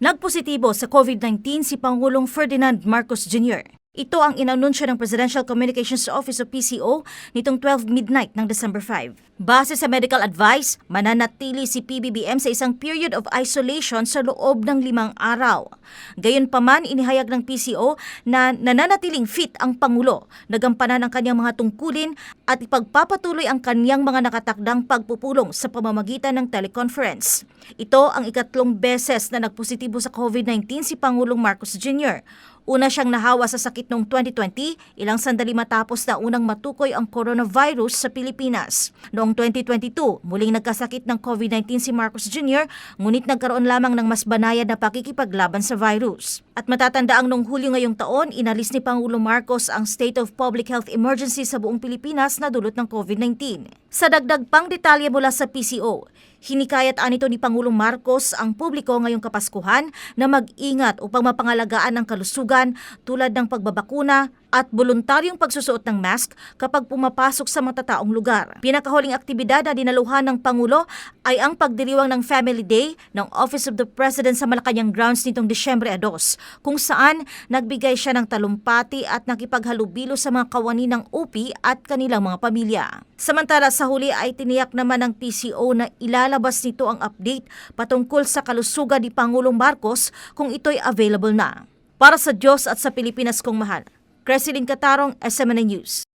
Nagpositibo sa COVID-19 si Pangulong Ferdinand Marcos Jr. Ito ang inanunsyo ng Presidential Communications Office o PCO nitong 12 midnight ng December 5. Base sa medical advice, mananatili si PBBM sa isang period of isolation sa loob ng 5 araw. Gayunpaman, inihayag ng PCO na nananatiling fit ang Pangulo, nagampanan ang kanyang mga tungkulin at ipagpapatuloy ang kanyang mga nakatakdang pagpupulong sa pamamagitan ng teleconference. Ito ang ikatlong beses na nagpositibo sa COVID-19 si Pangulong Marcos Jr. Una siyang nahawa sa sakit noong 2020, ilang sandali matapos na unang matukoy ang coronavirus sa Pilipinas. Noong 2022, muling nagkasakit ng COVID-19 si Marcos Jr., ngunit nagkaroon lamang ng mas banayad na pakikipaglaban sa virus. At matatandaang noong Hulyo ngayong taon, inalis ni Pangulong Marcos ang State of Public Health Emergency sa buong Pilipinas na dulot ng COVID-19. Sa dagdag pang detalye mula sa PCO, hinikayat anito ni Pangulong Marcos ang publiko ngayong Kapaskuhan na mag-ingat upang mapangalagaan ang kalusugan tulad ng pagbabakuna at voluntaryong pagsusuot ng mask kapag pumapasok sa matataong lugar. Pinakahuling aktibidad na dinaluhan ng Pangulo ay ang pagdiriwang ng Family Day ng Office of the President sa Malacanang Grounds nitong Disyembre 2, kung saan nagbigay siya ng talumpati at nakipaghalubilo sa mga kawani ng OP at kanilang mga pamilya. Samantala sa huli ay tiniyak naman ng PCO na ilalabas nito ang update patungkol sa kalusugan ni Pangulong Marcos kung ito'y available na. Para sa Diyos at sa Pilipinas kong mahal, Cresilyn Catarong, SMNA News.